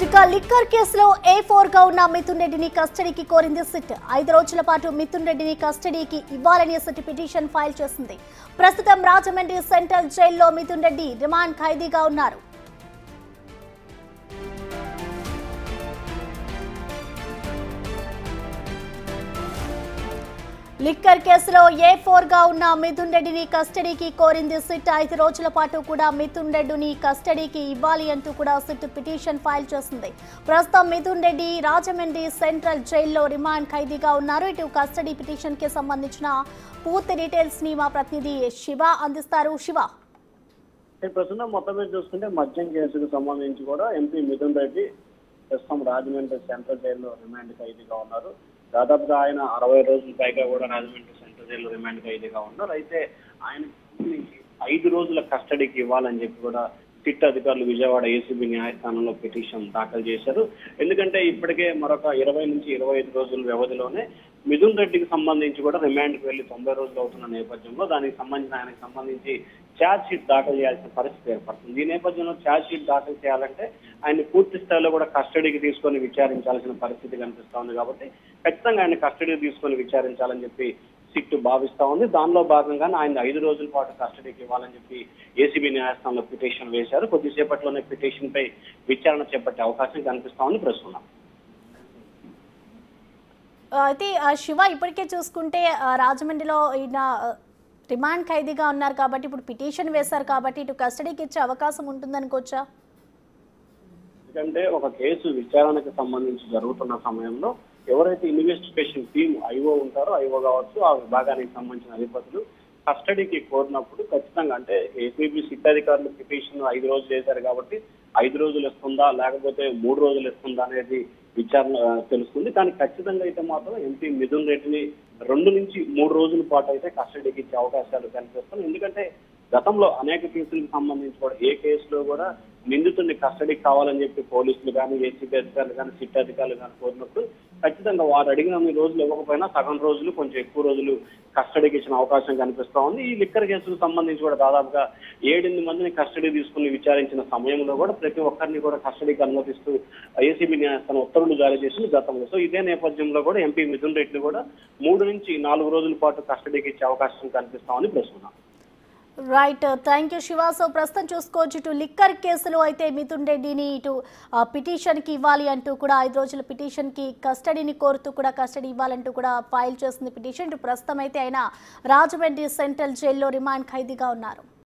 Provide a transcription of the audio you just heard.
ఇక లిక్కర్ కేసులో A4 గా ఉన్న మిథున్ రెడ్డిని కస్టడీకి కోరింది సిట్ 5 రోజుల పాటు మిథున్ రెడ్డిని కస్టడీకి ఇవ్వాలని సిట్ పిటిషన్ ఫైల్ చేసింది. ప్రస్తుతం రాజమండ్రి సెంట్రల్ జైల్లో మిథున్ రెడ్డి రిమాండ్ ఖైదీగా ఉన్నారు. లిక్కర్ కేసులో A4 గా ఉన్న మిథున్ రెడ్డిని కస్టడీకి కోరింది సిట్ 5 రోజుల పాటు కూడా మిథున్ రెడ్డిని కస్టడీకి ఇవ్వాలి అంటూ కూడా సిట్ పిటిషన్ ఫైల్ చేసింది. ప్రస్తుతం మిథున్ రెడ్డి రాజమండ్రి సెంట్రల్ జైల్లో రిమాండ్ ఖైదీగా ఉన్నారు. ఇటు కస్టడీ పిటిషన్ కి సంబంధించిన పూర్తి డీటెయిల్స్ ని మా ప్రతినిధి శివ అందిస్తారు. శివ, ప్రస్తుతం మొత్తం మీద చూసుకుంటే మద్యం కేసుకు సంబంధించి కూడా ఎంపీ మిథున్ రెడ్డి ప్రస్తుతం రాజమండ్రి సెంట్రల్ జైల్లో రిమాండ్ ఖైదీగా ఉన్నారు. దాదాపుగా ఆయన 60 రోజుల పైగా కూడా రాజమండ్రి సెంట్రల్ జైల్లో రిమాండ్ ఖైదీగా ఉన్నారు. అయితే ఆయన 5 రోజుల కస్టడీకి ఇవ్వాలని చెప్పి కూడా సిట్ అధికారులు విజయవాడ ఏసీబీ న్యాయస్థానంలో పిటిషన్ దాఖలు చేశారు. ఎందుకంటే ఇప్పటికే మరొక 20 నుంచి 25 రోజుల వ్యవధిలోనే మిథున్ రెడ్డికి సంబంధించి కూడా రిమాండ్కి వెళ్లి 90 రోజులు అవుతున్న నేపథ్యంలో దానికి సంబంధించిన ఆయనకు సంబంధించి ఛార్జ్ షీట్ దాఖలు చేయాల్సిన పరిస్థితి ఏర్పడుతుంది. ఈ నేపథ్యంలో ఛార్జ్ షీట్ దాఖలు చేయాలంటే ఆయన పూర్తి స్థాయిలో కూడా కస్టడీకి తీసుకొని విచారించాల్సిన పరిస్థితి కనిపిస్తా ఉంది. కాబట్టి ఖచ్చితంగా ఆయన కస్టడీకి తీసుకొని విచారించాలని చెప్పి సిట్ భావిస్తా ఉంది. దానిలో భాగంగానే ఆయన 5 రోజుల పాటు కస్టడీకి ఇవ్వాలని చెప్పి ఏసీబీ న్యాయస్థానంలో పిటిషన్ వేశారు. కొద్దిసేపట్లోనే పిటిషన్ పై విచారణ చేపట్టే అవకాశం కనిపిస్తా ఉంది ప్రస్తుతం. అయితే శివ, ఇప్పటికే చూసుకుంటే రాజమండ్రిలో ఈయన రిమాండ్ ఖైదీగా ఉన్నారు కాబట్టి ఇప్పుడు పిటిషన్ వేశారు కాబట్టి ఇటు కస్టడీకి ఇచ్చే అవకాశం ఉంటుందనుకోవచ్చా? ఎందుకంటే ఒక కేసు విచారణకు సంబంధించి జరుగుతున్న సమయంలో ఎవరైతే ఇన్వెస్టిగేషన్ టీమ్ ఐఓ ఉంటారో, ఐఓ కావచ్చు, ఆ విభాగానికి సంబంధించిన అధిపతులు కస్టడీకి కోరినప్పుడు ఖచ్చితంగా అంటే ఏసీబీ సిట్ అధికారులు పిటిషన్ 5 రోజులు చేశారు కాబట్టి 5 రోజులు ఇస్తుందా లేకపోతే 3 రోజులు ఇస్తుందా అనేది విచారణ తెలుస్తుంది. కానీ ఖచ్చితంగా అయితే మాత్రం ఎంపీ మిథున్ రెడ్డిని 2 నుంచి 3 రోజుల పాటు అయితే కస్టడీకి ఇచ్చే అవకాశాలు కనిపిస్తున్నాయి. ఎందుకంటే గతంలో అనేక కేసులకు సంబంధించి కూడా ఏ కేసులో కూడా నిందితుడిని కస్టడీకి కావాలని చెప్పి పోలీసులు కానీ, ఏసీబీ అధికారులు కానీ, సిట్ అధికారులు కానీ కోరినప్పుడు ఖచ్చితంగా వారు అడిగిన రోజులు ఇవ్వకపోయినా సగం రోజులు కొంచెం ఎక్కువ రోజులు కస్టడీకి ఇచ్చిన అవకాశం కనిపిస్తా ఉంది. ఈ లిక్కర్ కేసుకు సంబంధించి కూడా దాదాపుగా 7-8 మందిని కస్టడీ తీసుకుని విచారించిన సమయంలో కూడా ప్రతి ఒక్కరిని కూడా కస్టడీకి అనుమతిస్తూ ఏసీబీ న్యాయస్థానం ఉత్తర్వులు జారీ చేసింది గతంలో. సో ఇదే నేపథ్యంలో కూడా ఎంపీ మిథున్ రెడ్డిని కూడా 3 నుంచి 4 రోజుల పాటు కస్టడీకి ఇచ్చే అవకాశం కనిపిస్తా ఉంది ప్రస్తుతం. Right, thank you Shiva. So ప్రస్తుతం చూసుకోవచ్చు ఇటు లిక్కర్ కేసులో అయితే మిథున్ రెడ్డిని ఇటు పిటిషన్కి ఇవ్వాలి అంటూ కూడా 5 రోజుల పిటిషన్కి కస్టడీని కోరుతూ కూడా కస్టడీ ఇవ్వాలంటూ కూడా ఫైల్ చేస్తుంది పిటిషన్. ఇటు ప్రస్తుతం అయితే ఆయన రాజమండ్రి సెంట్రల్ జైల్లో రిమాండ్ ఖైదీగా ఉన్నారు.